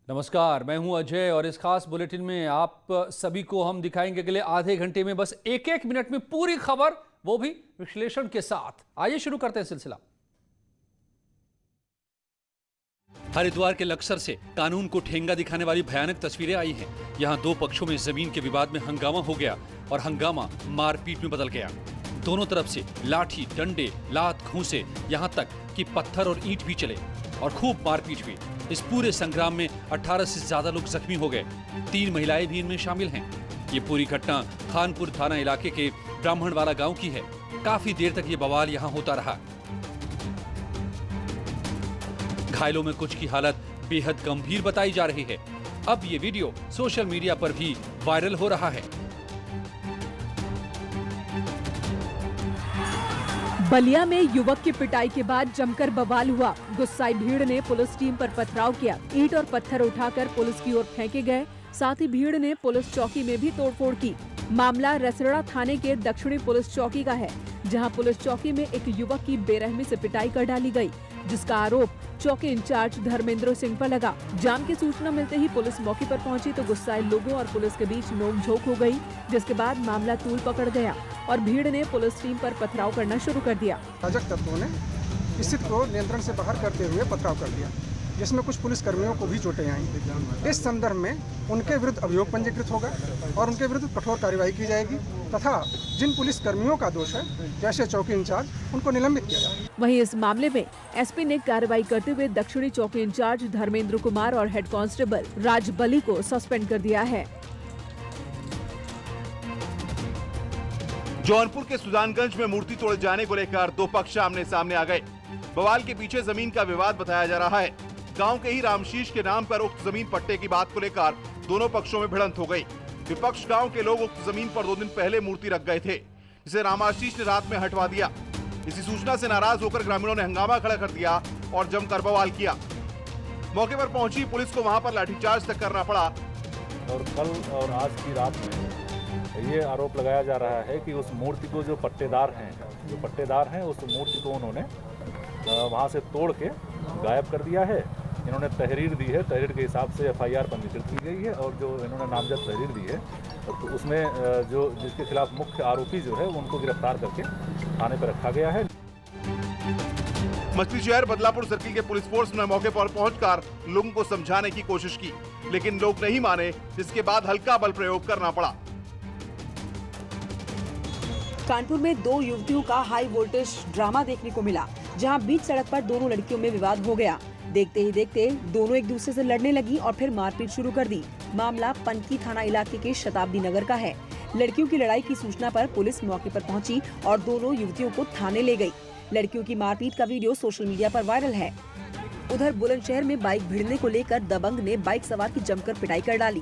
नमस्कार, मैं हूं अजय और इस खास बुलेटिन में आप सभी को हम दिखाएंगे अगले आधे घंटे में बस एक एक मिनट में पूरी खबर, वो भी विश्लेषण के साथ। आइए शुरू करते हैं सिलसिला। हरिद्वार के लक्सर से कानून को ठेंगा दिखाने वाली भयानक तस्वीरें आई हैं। यहां दो पक्षों में जमीन के विवाद में हंगामा हो गया और हंगामा मारपीट में बदल गया। दोनों तरफ से लाठी, डंडे, लात, घूंसे, यहां तक कि पत्थर और ईंट भी चले और खूब मारपीट हुई। इस पूरे संग्राम में 18 से ज्यादा लोग जख्मी हो गए। 3 महिलाएं भी इनमें शामिल हैं। ये पूरी घटना खानपुर थाना इलाके के ब्राह्मणवाला गांव की है। काफी देर तक ये बवाल यहां होता रहा। घायलों में कुछ की हालत बेहद गंभीर बताई जा रही है। अब ये वीडियो सोशल मीडिया पर भी वायरल हो रहा है। बलिया में युवक की पिटाई के बाद जमकर बवाल हुआ। गुस्साई भीड़ ने पुलिस टीम पर पथराव किया। ईंट और पत्थर उठाकर पुलिस की ओर फेंके गए। साथ ही भीड़ ने पुलिस चौकी में भी तोड़फोड़ की। मामला रसड़ा थाने के दक्षिणी पुलिस चौकी का है, जहां पुलिस चौकी में एक युवक की बेरहमी से पिटाई कर डाली गई, जिसका आरोप चौकी इंचार्ज धर्मेंद्र सिंह पर लगा। जाम की सूचना मिलते ही पुलिस मौके पर पहुंची तो गुस्साए लोगों और पुलिस के बीच नोकझोंक हो गई, जिसके बाद मामला तूल पकड़ गया और भीड़ ने पुलिस टीम पर पथराव करना शुरू कर दिया। अराजक तत्वों ने स्थिति को नियंत्रण से बाहर करते हुए पथराव कर दिया, जिसमें कुछ पुलिस कर्मियों को भी चोटें आई। इस संदर्भ में उनके विरुद्ध अभियोग पंजीकृत होगा और उनके विरुद्ध कठोर कार्रवाई की जाएगी तथा जिन पुलिस कर्मियों का दोष है, जैसे चौकी इंचार्ज, उनको निलंबित किया जाएगा। वहीं इस मामले में एसपी ने कार्रवाई करते हुए दक्षिणी चौकी इंचार्ज धर्मेंद्र कुमार और हेड कांस्टेबल राज बली को सस्पेंड कर दिया है। जौनपुर के सुजानगंज में मूर्ति तोड़े जाने को लेकर दो पक्ष आमने सामने आ गए। बवाल के पीछे जमीन का विवाद बताया जा रहा है। गांव के ही रामशीष के नाम पर उक्त जमीन पट्टे की बात को लेकर दोनों पक्षों में भिड़ंत हो गई। विपक्ष गांव के लोग उक्त जमीन पर 2 दिन पहले मूर्ति रख गए थे, जिसे रामाशीष ने रात में हटवा दिया। इसी सूचना से नाराज होकर ग्रामीणों ने हंगामा खड़ा कर दिया और जमकर बवाल किया। मौके पर पहुंची पुलिस को वहां पर लाठीचार्ज तक करना पड़ा। और कल और आज की रात में ये आरोप लगाया जा रहा है कि उस मूर्ति को जो पट्टेदार हैं उस मूर्ति को उन्होंने वहां से तोड़ के गायब कर दिया है। इन्होंने तहरीर दी है, तहरीर के हिसाब से एफआईआर पंजीकृत की गई है और जो इन्होंने नामजद तहरीर दी है तो उसमें जो जिसके खिलाफ मुख्य आरोपी जो है उनको गिरफ्तार करके थाने पर रखा गया है। मछली शहर बदलापुर सर्किल के पुलिस फोर्स ने मौके पर पहुंचकर लोगों को समझाने की कोशिश की, लेकिन लोग नहीं माने, जिसके बाद हल्का बल प्रयोग करना पड़ा। कानपुर में 2 युवतियों का हाई वोल्टेज ड्रामा देखने को मिला, जहां बीच सड़क पर दोनों लड़कियों में विवाद हो गया। देखते ही देखते दोनों एक दूसरे से लड़ने लगी और फिर मारपीट शुरू कर दी। मामला पनकी थाना इलाके के शताब्दी नगर का है। लड़कियों की लड़ाई की सूचना पर पुलिस मौके पर पहुंची और दोनों युवतियों को थाने ले गई। लड़कियों की मारपीट का वीडियो सोशल मीडिया पर वायरल है। उधर बुलंदशहर में बाइक भिड़ने को लेकर दबंग ने बाइक सवार की जमकर पिटाई कर डाली।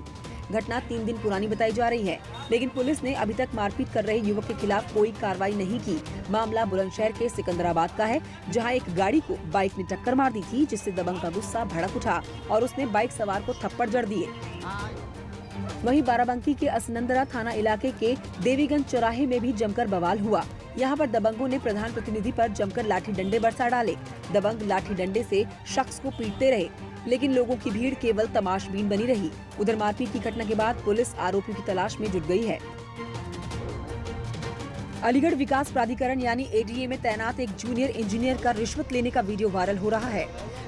घटना 3 दिन पुरानी बताई जा रही है, लेकिन पुलिस ने अभी तक मारपीट कर रहे युवक के खिलाफ कोई कार्रवाई नहीं की। मामला बुलंदशहर के सिकंदराबाद का है, जहां एक गाड़ी को बाइक ने टक्कर मार दी थी, जिससे दबंग का गुस्सा भड़क उठा और उसने बाइक सवार को थप्पड़ जड़ दिए। वहीं बाराबंकी के असनंदरा थाना इलाके के देवीगंज चौराहे में भी जमकर बवाल हुआ। यहाँ पर दबंगों ने प्रधान प्रतिनिधि पर जमकर लाठी डंडे बरसा डाले। दबंग लाठी डंडे से शख्स को पीटते रहे, लेकिन लोगों की भीड़ केवल तमाशबीन बनी रही। उधर मारपीट की घटना के बाद पुलिस आरोपियों की तलाश में जुट गई है। अलीगढ़ विकास प्राधिकरण यानी एडीए में तैनात एक जूनियर इंजीनियर का रिश्वत लेने का वीडियो वायरल हो रहा है।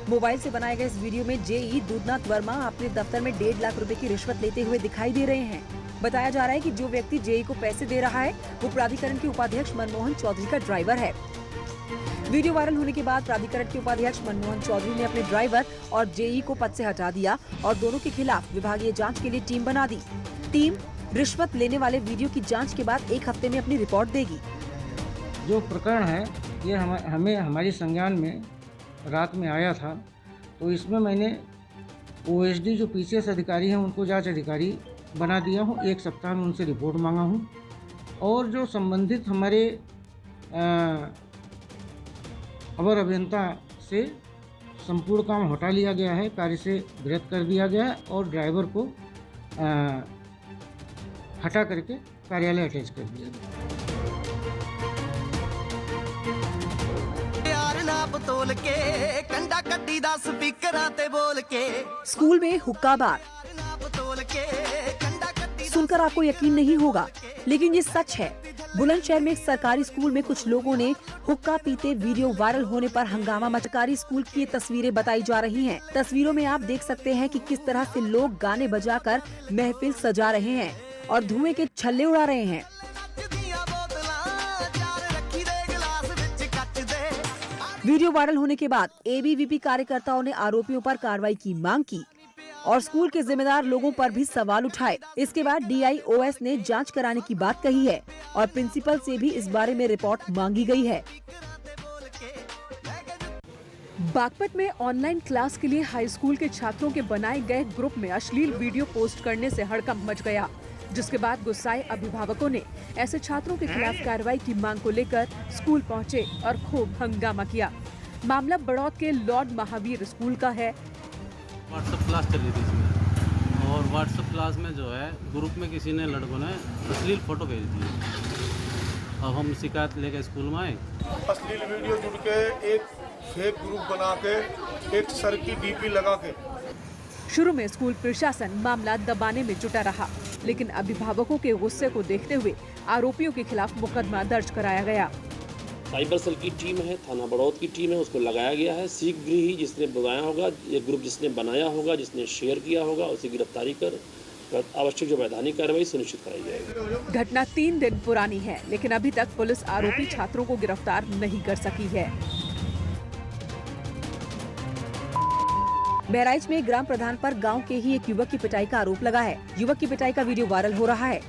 मोबाइल से बनाए गए इस वीडियो में जेई दूधनाथ वर्मा अपने दफ्तर में 1.5 लाख रुपए की रिश्वत लेते हुए दिखाई दे रहे हैं। बताया जा रहा है कि जो व्यक्ति जेई को पैसे दे रहा है वो प्राधिकरण के उपाध्यक्ष मनमोहन चौधरी का ड्राइवर है। वीडियो वायरल होने के बाद प्राधिकरण के उपाध्यक्ष मनमोहन चौधरी ने अपने ड्राइवर और जेई को पद से हटा दिया और दोनों के खिलाफ विभागीय जांच के लिए टीम बना दी। टीम रिश्वत लेने वाले वीडियो की जांच के बाद 1 हफ्ते में अपनी रिपोर्ट देगी। जो प्रकरण है ये हमें हमारी संज्ञान में रात में आया था, तो इसमें मैंने ओएसडी जो पीसीएस अधिकारी हैं उनको जांच अधिकारी बना दिया हूँ। 1 सप्ताह में उनसे रिपोर्ट मांगा हूँ और जो संबंधित हमारे अवर अभियंता से संपूर्ण काम हटा लिया गया है, कार्य से विरत कर दिया गया है और ड्राइवर को हटा करके कार्यालय अटैच कर दिया गया। बतोल के कंडा कड्डी दा स्पीकरां ते बोल के स्कूल में हुक्का बार। बतोल के कंडा कड्डी सुनकर आपको यकीन नहीं होगा, लेकिन ये सच है। बुलंदशहर में एक सरकारी स्कूल में कुछ लोगों ने हुक्का पीते वीडियो वायरल होने पर हंगामा मचा। सरकारी स्कूल की ये तस्वीरें बताई जा रही हैं। तस्वीरों में आप देख सकते हैं कि किस तरह से लोग गाने बजाकर महफिल सजा रहे हैं और धुएं के छल्ले उड़ा रहे हैं। वीडियो वायरल होने के बाद एबीवीपी कार्यकर्ताओं ने आरोपियों पर कार्रवाई की मांग की और स्कूल के जिम्मेदार लोगों पर भी सवाल उठाए। इसके बाद डीआईओएस ने जांच कराने की बात कही है और प्रिंसिपल से भी इस बारे में रिपोर्ट मांगी गई है। बागपत में ऑनलाइन क्लास के लिए हाई स्कूल के छात्रों के बनाए गए ग्रुप में अश्लील वीडियो पोस्ट करने से हड़कंप मच गया, जिसके बाद गुस्साए अभिभावकों ने ऐसे छात्रों के खिलाफ कार्रवाई की मांग को लेकर स्कूल पहुंचे और खूब हंगामा किया। मामला बड़ौद के लॉर्ड महावीर स्कूल का है। व्हाट्सएप क्लास चल रही थी इसमें, और व्हाट्सएप क्लास में जो है ग्रुप में किसी ने लड़कों ने अश्लील फोटो भेज दी। अब हम शिकायत लेकर स्कूल में आए। अश्लील वीडियो जुड़ के एक फेक ग्रुप बना के एक सर की डीपी लगा के। शुरू में स्कूल प्रशासन मामला दबाने में जुटा रहा, लेकिन अभिभावकों के गुस्से को देखते हुए आरोपियों के खिलाफ मुकदमा दर्ज कराया गया। साइबर सेल की टीम है, थाना बड़ौद की टीम है, उसको लगाया गया है। शीघ्र ही जिसने बनाया होगा, ये ग्रुप जिसने बनाया होगा, जिसने शेयर किया होगा, उसे गिरफ्तारी कर आवश्यक जो वैधानिक कार्रवाई सुनिश्चित कराई जाएगी। घटना 3 दिन पुरानी है, लेकिन अभी तक पुलिस आरोपी छात्रों को गिरफ्तार नहीं कर सकी है। बहराइच में ग्राम प्रधान पर गांव के ही एक युवक की पिटाई का आरोप लगा है। युवक की पिटाई का वीडियो वायरल हो रहा है।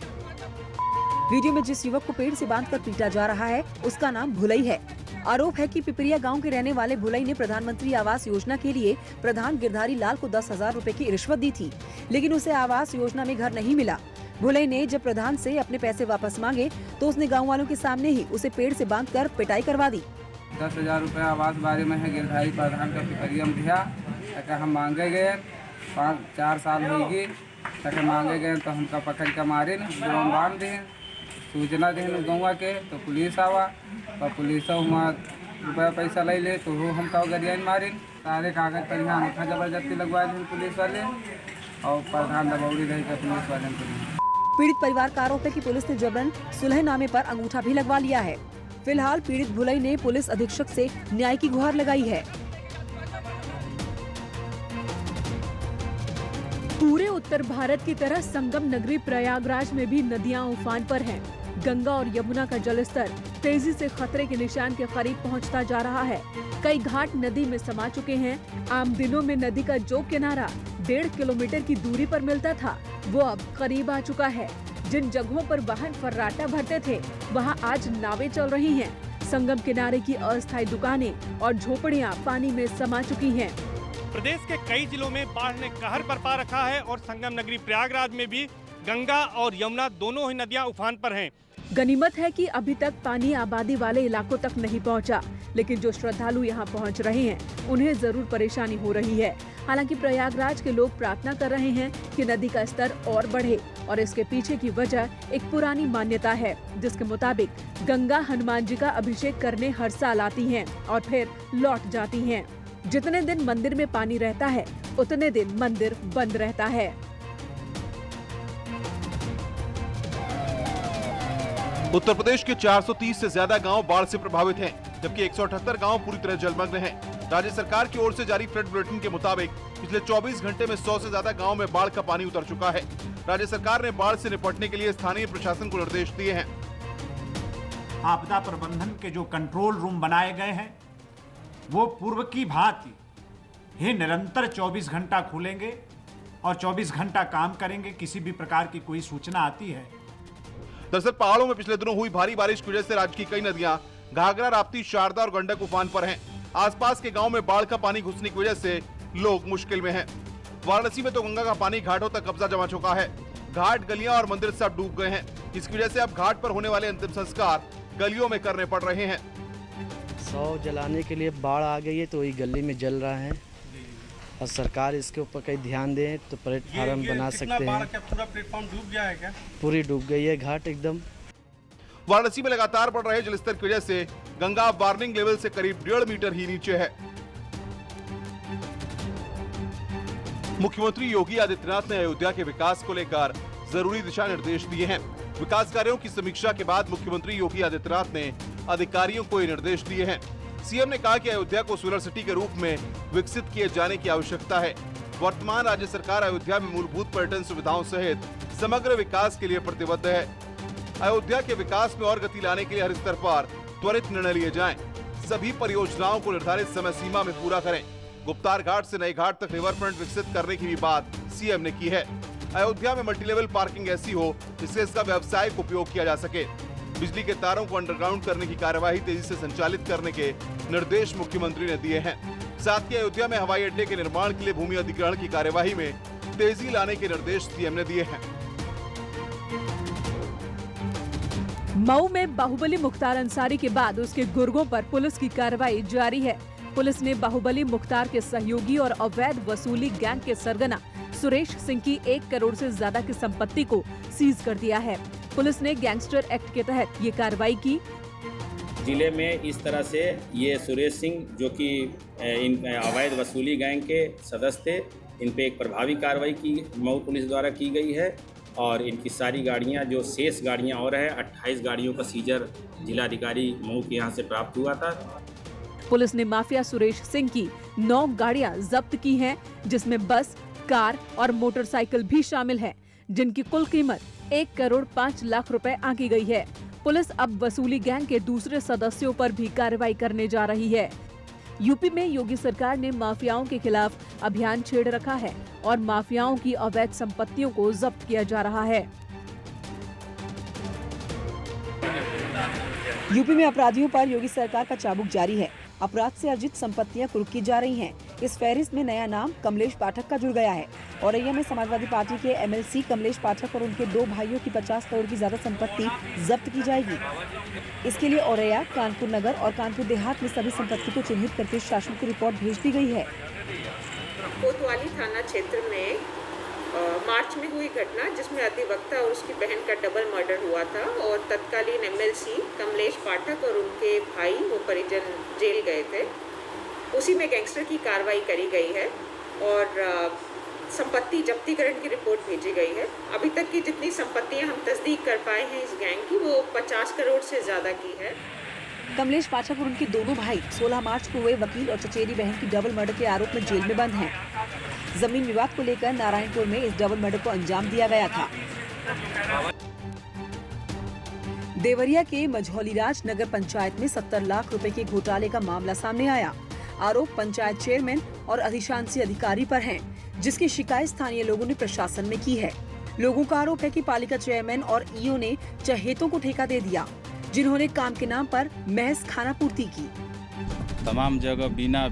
वीडियो में जिस युवक को पेड़ से बांधकर पीटा जा रहा है, उसका नाम भुलई है। आरोप है कि पिपरिया गांव के रहने वाले भुलई ने प्रधानमंत्री आवास योजना के लिए प्रधान गिरधारी लाल को 10,000 रुपए की रिश्वत दी थी, लेकिन उसे आवास योजना में घर नहीं मिला। भुलई ने जब प्रधान से अपने पैसे वापस मांगे तो उसने गाँव वालों के सामने ही उसे पेड़ से बांधकर पिटाई करवा दी। 10,000 रुपये आवास बारे में है गिरधारी प्रधान का पिपरिया में दिया, हम मांगे गए 5-4 साल होगी तक मांगे गए तो हमका पकड़ के मारे न बांध दे सूचना दे गौवा के तो पुलिस आवा तो पुलिस रुपया पैसा ले ले तो वो हमका गरियान मारे सारे कागज पर यहाँ अंगूठा जबरदस्ती लगवा दी पुलिस वाले और प्रधान दबौड़ी रही के पुलिस वाले। पीड़ित परिवार का आरोप है कि पुलिस ने जबरन सुलहनामे पर अंगूठा भी लगवा लिया है। फिलहाल पीड़ित भुलई ने पुलिस अधीक्षक से न्याय की गुहार लगाई है। पूरे उत्तर भारत की तरह संगम नगरी प्रयागराज में भी नदियां उफान पर हैं। गंगा और यमुना का जलस्तर तेजी से खतरे के निशान के करीब पहुंचता जा रहा है। कई घाट नदी में समा चुके हैं। आम दिनों में नदी का जो किनारा 1.5 किलोमीटर की दूरी पर मिलता था, वो अब करीब आ चुका है। जिन जगहों पर वाहन फर्राटा भरते थे, वहां आज नावें चल रही हैं। संगम किनारे की अस्थायी दुकानें और झोपड़ियां पानी में समा चुकी हैं। प्रदेश के कई जिलों में बाढ़ ने कहर बरपा रखा है और संगम नगरी प्रयागराज में भी गंगा और यमुना दोनों ही नदियां उफान पर हैं। गनीमत है कि अभी तक पानी आबादी वाले इलाकों तक नहीं पहुंचा, लेकिन जो श्रद्धालु यहां पहुंच रहे हैं उन्हें जरूर परेशानी हो रही है। हालांकि प्रयागराज के लोग प्रार्थना कर रहे हैं कि नदी का स्तर और बढ़े, और इसके पीछे की वजह एक पुरानी मान्यता है, जिसके मुताबिक गंगा हनुमान जी का अभिषेक करने हर साल आती हैं और फिर लौट जाती हैं। जितने दिन मंदिर में पानी रहता है, उतने दिन मंदिर बंद रहता है। उत्तर प्रदेश के 430 से ज्यादा गांव बाढ़ से प्रभावित हैं, जबकि 178 गांव पूरी तरह जलमग्न हैं। राज्य सरकार की ओर से जारी फ्लड बुलेटिन के मुताबिक पिछले 24 घंटे में 100 से ज्यादा गांव में बाढ़ का पानी उतर चुका है। राज्य सरकार ने बाढ़ से निपटने के लिए स्थानीय प्रशासन को निर्देश दिए हैं। आपदा प्रबंधन के जो कंट्रोल रूम बनाए गए हैं, वो पूर्व की भांति ही निरंतर 24 घंटा खुलेंगे और 24 घंटा काम करेंगे। किसी भी प्रकार की कोई सूचना आती है। दरअसल पहाड़ों में पिछले दिनों हुई भारी बारिश की वजह से राज्य की कई नदियां घाघरा, राप्ती, शारदा और गंडक उफान पर हैं। आसपास के गांव में बाढ़ का पानी घुसने की वजह से लोग मुश्किल में हैं। वाराणसी में तो गंगा का पानी घाटों तक कब्जा जमा चुका है। घाट, गलियां और मंदिर सब डूब गए हैं। इसकी वजह से अब घाट पर होने वाले अंतिम संस्कार गलियों में करने पड़ रहे हैं। 100 जलाने के लिए बाढ़ आ गई है तो वही गली में जल रहा है, और सरकार इसके ऊपर कहीं ध्यान दे तो प्लेटफार्म बना सकते हैं। पूरा प्लेटफार्म डूब गया है क्या? पूरी डूब गई है घाट एकदम। वाराणसी में लगातार बढ़ रहे जलस्तर की वजह से गंगा वार्निंग लेवल से करीब 1.5 मीटर ही नीचे है। मुख्यमंत्री योगी आदित्यनाथ ने अयोध्या के विकास को लेकर जरूरी दिशा निर्देश दिए हैं। विकास कार्यों की समीक्षा के बाद मुख्यमंत्री योगी आदित्यनाथ ने अधिकारियों को ये निर्देश दिए हैं। सीएम ने कहा कि अयोध्या को सोलर सिटी के रूप में विकसित किए जाने की आवश्यकता है। वर्तमान राज्य सरकार अयोध्या में मूलभूत पर्यटन सुविधाओं सहित समग्र विकास के लिए प्रतिबद्ध है। अयोध्या के विकास में और गति लाने के लिए हर स्तर पर त्वरित निर्णय लिए जाएं। सभी परियोजनाओं को निर्धारित समय सीमा में पूरा करें। गुप्तार घाट से नए घाट तक रिवर फ्रंट विकसित करने की भी बात सीएम ने की है। अयोध्या में मल्टीलेवल पार्किंग ऐसी हो जिससे इसका व्यावसायिक उपयोग किया जा सके। बिजली के तारों को अंडरग्राउंड करने की कार्यवाही तेजी से संचालित करने के निर्देश मुख्यमंत्री ने दिए हैं। साथ ही अयोध्या में हवाई अड्डे के निर्माण के लिए भूमि अधिग्रहण की कार्यवाही में तेजी लाने के निर्देश सीएम ने दिए हैं। मऊ में बाहुबली मुख्तार अंसारी के बाद उसके गुर्गों पर पुलिस की कार्रवाई जारी है। पुलिस ने बाहुबली मुख्तार के सहयोगी और अवैध वसूली गैंग के सरगना सुरेश सिंह की 1 करोड़ से ज्यादा की संपत्ति को सीज कर दिया है। पुलिस ने गैंगस्टर एक्ट के तहत ये कार्रवाई की। जिले में इस तरह से ये सुरेश सिंह जो कि इन अवैध वसूली गैंग के सदस्य थे, इन पे एक प्रभावी कार्रवाई की मऊ पुलिस द्वारा की गई है और इनकी सारी गाड़ियां, जो शेष गाड़ियां और है, 28 गाड़ियों का सीजर जिलाधिकारी मऊ के यहाँ से प्राप्त हुआ था। पुलिस ने माफिया सुरेश सिंह की 9 गाड़ियां जब्त की हैं, जिसमें बस, कार और मोटरसाइकिल भी शामिल है, जिनकी कुल कीमत 1 करोड़ 5 लाख रुपए आंकी गई है। पुलिस अब वसूली गैंग के दूसरे सदस्यों पर भी कार्रवाई करने जा रही है। यूपी में योगी सरकार ने माफियाओं के खिलाफ अभियान छेड़ रखा है और माफियाओं की अवैध संपत्तियों को जब्त किया जा रहा है। यूपी में अपराधियों पर योगी सरकार का चाबुक जारी है। अपराध से अर्जित संपत्तियां कुर्की जा रही हैं। इस फहरिस्त में नया नाम कमलेश पाठक का जुड़ गया है। औरैया में समाजवादी पार्टी के एमएलसी कमलेश पाठक और उनके 2 भाइयों की 50 करोड़ की ज्यादा संपत्ति जब्त की जाएगी। इसके लिए औरैया, कानपुर नगर और कानपुर देहात में सभी संपत्ति को चिन्हित करके शासन को रिपोर्ट भेज दी गई है। कोतवाली थाना क्षेत्र में मार्च में हुई घटना जिसमें अधिवक्ता और उसकी बहन का डबल मर्डर हुआ था और तत्कालीन एमएलसी कमलेश पाठक और उनके भाई वो परिजन जेल गए थे। उसी में गैंगस्टर की कार्रवाई करी गई है और संपत्ति जब्तीकरण की रिपोर्ट भेजी गई है। अभी तक की जितनी संपत्तियां हम तस्दीक कर पाए हैं इस गैंग की, वो 50 करोड़ से ज्यादा की है। कमलेश पाठक और उनके दोनों भाई 16 मार्च को हुए वकील और चचेरी बहन की डबल मर्डर के आरोप में जेल में बंद हैं। जमीन विवाद को लेकर नारायणपुर में इस डबल मर्डर को अंजाम दिया गया था। देवरिया के मझौलीराज नगर पंचायत में 70 लाख रुपए के घोटाले का मामला सामने आया। आरोप पंचायत चेयरमैन और अधिशांसी अधिकारी पर हैं, जिसकी शिकायत स्थानीय लोगों ने प्रशासन में की है। लोगों का आरोप है कि पालिका चेयरमैन और ईओ ने चहेतों को ठेका दे दिया, जिन्होंने काम के नाम पर महज खाना पूर्ति की। तमाम जगह बिना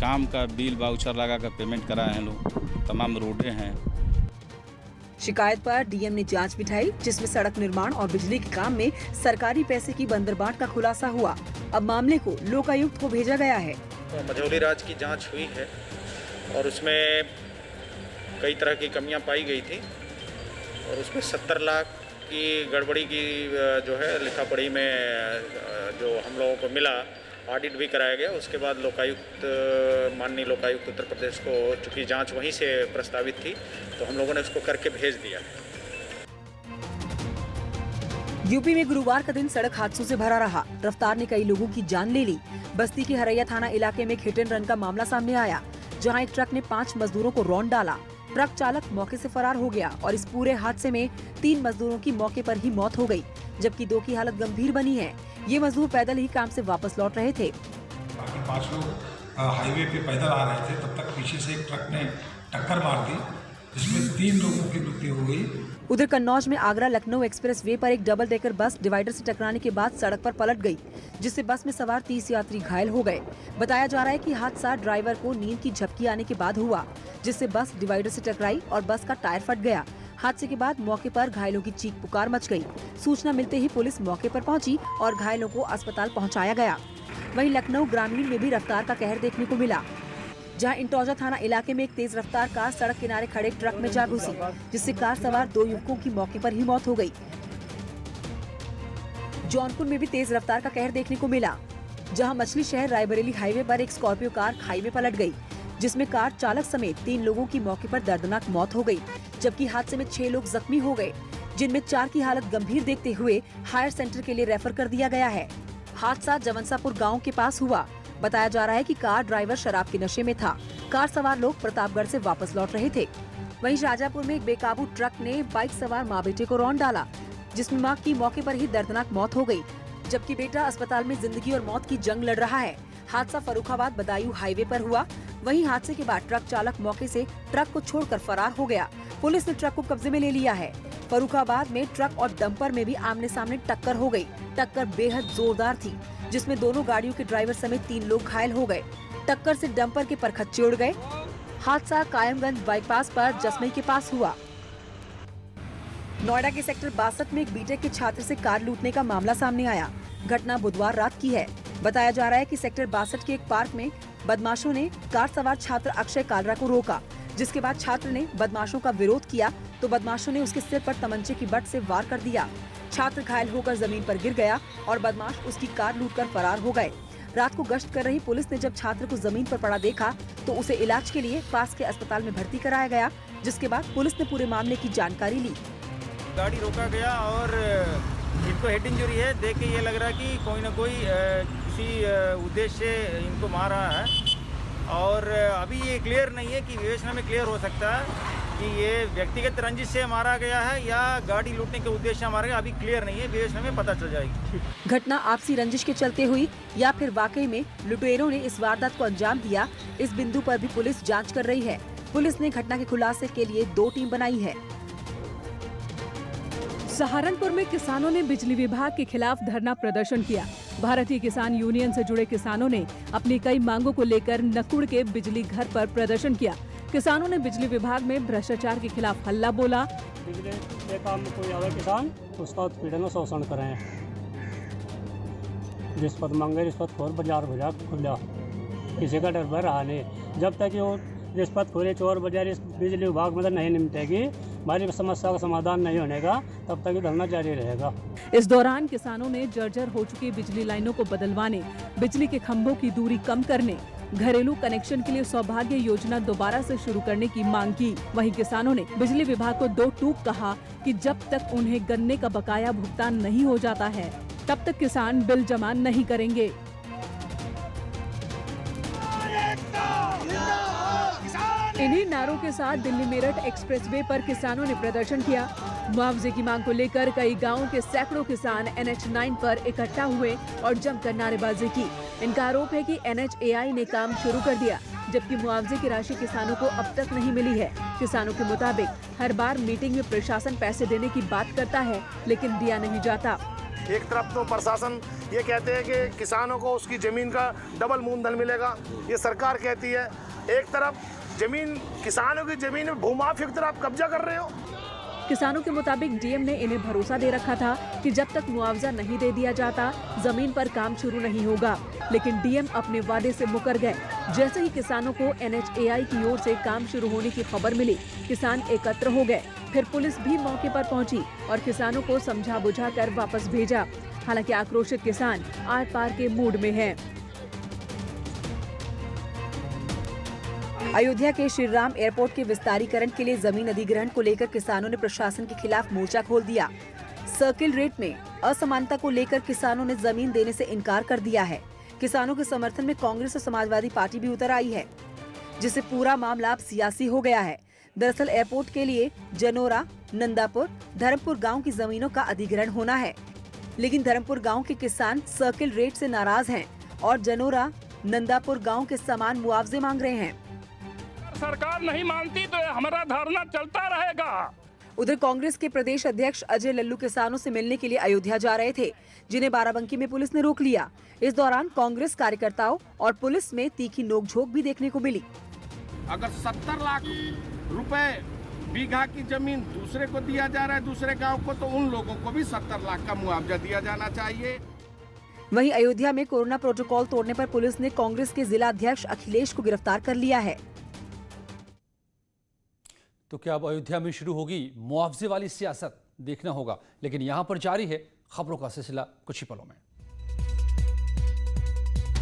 काम का बिल वाउचर लगा कर पेमेंट कराए हैं लोग। तमाम रोडें हैं। शिकायत पर डीएम ने जांच बिठाई, जिसमें सड़क निर्माण और बिजली के काम में सरकारी पैसे की बंदरबाट का खुलासा हुआ। अब मामले को लोकायुक्त को भेजा गया है। मझौलीराज की जांच हुई है और उसमें कई तरह की कमियां पाई गई थी और उसमें 70 लाख की गड़बड़ी की जो है लिखापढ़ी में जो हम लोगों को मिला, ऑडिट भी कराया गया। उसके बाद लोकायुक्त, माननीय लोकायुक्त उत्तर प्रदेश को, चूँकि जांच वहीं से प्रस्तावित थी, तो हम लोगों ने उसको करके भेज दिया। यूपी में गुरुवार का दिन सड़क हादसों से भरा रहा। रफ्तार ने कई लोगों की जान ले ली। बस्ती के हरैया थाना इलाके में हिट एंड रन का मामला सामने आया, जहां एक ट्रक ने 5 मजदूरों को रौंद डाला। ट्रक चालक मौके से फरार हो गया और इस पूरे हादसे में 3 मजदूरों की मौके पर ही मौत हो गई, जबकि 2 की हालत गंभीर बनी है। ये मजदूर पैदल ही काम से वापस लौट रहे थे। बाकी 5 लोग हाईवे पे पैदल आ रहे थे, तब तक पीछे से एक ट्रक ने टक्कर मार दी, जिसमें 3 लोगों की मृत्यु हो गई। उधर कन्नौज में आगरा लखनऊ एक्सप्रेस वे पर एक डबल डेकर बस डिवाइडर से टकराने के बाद सड़क पर पलट गई, जिससे बस में सवार 30 यात्री घायल हो गए। बताया जा रहा है कि हादसा ड्राइवर को नींद की झपकी आने के बाद हुआ, जिससे बस डिवाइडर से टकराई और बस का टायर फट गया। हादसे के बाद मौके पर घायलों की चीख पुकार मच गई। सूचना मिलते ही पुलिस मौके पर पहुंची और घायलों को अस्पताल पहुंचाया गया। वहीं लखनऊ ग्रामीण में भी रफ्तार का कहर देखने को मिला, जहां इंटौजा थाना इलाके में एक तेज रफ्तार कार सड़क किनारे खड़े ट्रक में जा घुसी, जिससे कार सवार 2 युवकों की मौके पर ही मौत हो गई। जौनपुर में भी तेज रफ्तार का कहर देखने को मिला, जहां मछली शहर रायबरेली हाईवे पर एक स्कॉर्पियो कार खाई में पलट गई, जिसमें कार चालक समेत 3 लोगों की मौके पर दर्दनाक मौत हो गई, जबकि हादसे में 6 लोग जख्मी हो गए, जिनमें 4 की हालत गंभीर देखते हुए हायर सेंटर के लिए रेफर कर दिया गया है। हादसा जवनसापुर गांव के पास हुआ। बताया जा रहा है कि कार ड्राइवर शराब के नशे में था। कार सवार लोग प्रतापगढ़ से वापस लौट रहे थे। वहीं शाजापुर में एक बेकाबू ट्रक ने बाइक सवार माँ बेटे को रौंद डाला, जिसमें मां की मौके पर ही दर्दनाक मौत हो गई, जबकि बेटा अस्पताल में जिंदगी और मौत की जंग लड़ रहा है। हादसा फर्रुखाबाद बदायूं हाईवे पर हुआ। वहीं हादसे के बाद ट्रक चालक मौके से ट्रक को छोड़कर फरार हो गया। पुलिस ने ट्रक को कब्जे में ले लिया है। फर्रुखाबाद में ट्रक और डंपर में भी आमने सामने टक्कर हो गई। टक्कर बेहद जोरदार थी, जिसमें दोनों गाड़ियों के ड्राइवर समेत 3 लोग घायल हो गए। टक्कर से डंपर के परखच्चे उड़ गए। हादसा कायमगंज बाईपास पर जसमई के पास हुआ। नोएडा के सेक्टर 62 में एक बीटेक के छात्र से कार लूटने का मामला सामने आया। घटना बुधवार रात की है। बताया जा रहा है कि सेक्टर 62 के एक पार्क में बदमाशों ने कार सवार छात्र अक्षय कालरा को रोका, जिसके बाद छात्र ने बदमाशों का विरोध किया तो बदमाशों ने उसके सिर पर तमंचे की बट से वार कर दिया। छात्र घायल होकर जमीन पर गिर गया और बदमाश उसकी कार लूटकर फरार हो गए। रात को गश्त कर रही पुलिस ने जब छात्र को जमीन पर पड़ा देखा तो उसे इलाज के लिए पास के अस्पताल में भर्ती कराया गया, जिसके बाद पुलिस ने पूरे मामले की जानकारी ली। गाड़ी रोका गया और इनको हेड इंजरी है। देख के ये लग रहा है कि कोई न कोई किसी उद्देश्य से इनको मारा है और अभी ये क्लियर नहीं है कि विवेचना में क्लियर हो सकता है कि ये व्यक्तिगत रंजिश से मारा गया है या गाड़ी लूटने के उद्देश्य से मारा गया। अभी क्लियर नहीं है, विवेचना में पता चल जाएगी। घटना आपसी रंजिश के चलते हुई या फिर वाकई में लुटेरों ने इस वारदात को अंजाम दिया, इस बिंदु पर भी पुलिस जांच कर रही है। पुलिस ने घटना के खुलासे के लिए 2 टीम बनाई है। सहारनपुर में किसानों ने बिजली विभाग के खिलाफ धरना प्रदर्शन किया। भारतीय किसान यूनियन से जुड़े किसानों ने अपनी कई मांगों को लेकर नकुड़ के बिजली घर पर प्रदर्शन किया। किसानों ने बिजली विभाग में भ्रष्टाचार के खिलाफ हल्ला बोला। बिजली के काम में कोई आवे किसान उसका उत्पीड़न और शोषण करें, रिश्वत मांगे, रिश्वतखोर बाजार खुला, किसी का डर भर रहा नहीं। जब तक वो रिश्वतखोरी चोर बाजार इस बिजली विभाग में नहीं निपटेगी, हमारी समस्या का समाधान नहीं होने का, तब तक धरना जारी रहेगा। इस दौरान किसानों ने जर्जर हो चुकी बिजली लाइनों को बदलवाने, बिजली के खंभों की दूरी कम करने, घरेलू कनेक्शन के लिए सौभाग्य योजना दोबारा से शुरू करने की मांग की। वहीं किसानों ने बिजली विभाग को 2 टूक कहा कि जब तक उन्हें गन्ने का बकाया भुगतान नहीं हो जाता है, तब तक किसान बिल जमा नहीं करेंगे। इन्हीं नारों के साथ दिल्ली मेरठ एक्सप्रेसवे पर किसानों ने प्रदर्शन किया। मुआवजे की मांग को लेकर कई गांवों के सैकड़ों किसान NH9 पर इकट्ठा हुए और जमकर नारेबाजी की। इनका आरोप है कि NHAI ने काम शुरू कर दिया, जबकि मुआवजे की राशि किसानों को अब तक नहीं मिली है। किसानों के मुताबिक हर बार मीटिंग में प्रशासन पैसे देने की बात करता है, लेकिन दिया नहीं जाता। एक तरफ तो प्रशासन ये कहते हैं कि किसानों को उसकी जमीन का डबल मूलधन मिलेगा, ये सरकार कहती है। एक तरफ जमीन, किसानों की जमीन में भूमाफिया की तरह आप कब्जा कर रहे हो। किसानों के मुताबिक डीएम ने इन्हें भरोसा दे रखा था कि जब तक मुआवजा नहीं दे दिया जाता, जमीन पर काम शुरू नहीं होगा, लेकिन डीएम अपने वादे से मुकर गए। जैसे ही किसानों को NHAI की ओर से काम शुरू होने की खबर मिली, किसान एकत्र हो गए। फिर पुलिस भी मौके पर पहुंची और किसानों को समझा बुझा कर वापस भेजा। हालांकि आक्रोशित किसान आर पार के मूड में हैं। अयोध्या के श्री राम एयरपोर्ट के विस्तारीकरण के लिए जमीन अधिग्रहण को लेकर किसानों ने प्रशासन के खिलाफ मोर्चा खोल दिया। सर्किल रेट में असमानता को लेकर किसानों ने जमीन देने से इनकार कर दिया है। किसानों के समर्थन में कांग्रेस और समाजवादी पार्टी भी उतर आई है, जिससे पूरा मामला अब सियासी हो गया है। दरअसल एयरपोर्ट के लिए जनोरा, नंदापुर, धर्मपुर गाँव की जमीनों का अधिग्रहण होना है, लेकिन धर्मपुर गाँव के किसान सर्किल रेट से नाराज हैं और जनोरा, नंदापुर गाँव के समान मुआवजे मांग रहे हैं। सरकार नहीं मानती तो हमारा धरना चलता रहेगा। उधर कांग्रेस के प्रदेश अध्यक्ष अजय लल्लू किसानों से मिलने के लिए अयोध्या जा रहे थे, जिन्हें बाराबंकी में पुलिस ने रोक लिया। इस दौरान कांग्रेस कार्यकर्ताओं और पुलिस में तीखी नोकझोंक भी देखने को मिली। अगर 70 लाख रुपए बीघा की जमीन दूसरे को दिया जा रहा है, दूसरे गाँव को, तो उन लोगों को भी 70 लाख का मुआवजा दिया जाना चाहिए। वहीं अयोध्या में कोरोना प्रोटोकॉल तोड़ने पर पुलिस ने कांग्रेस के जिला अध्यक्ष अखिलेश को गिरफ्तार कर लिया है। तो क्या अब अयोध्या में शुरू होगी मुआवजे वाली सियासत? देखना होगा। लेकिन यहां पर जारी है खबरों का सिलसिला कुछ ही पलों में।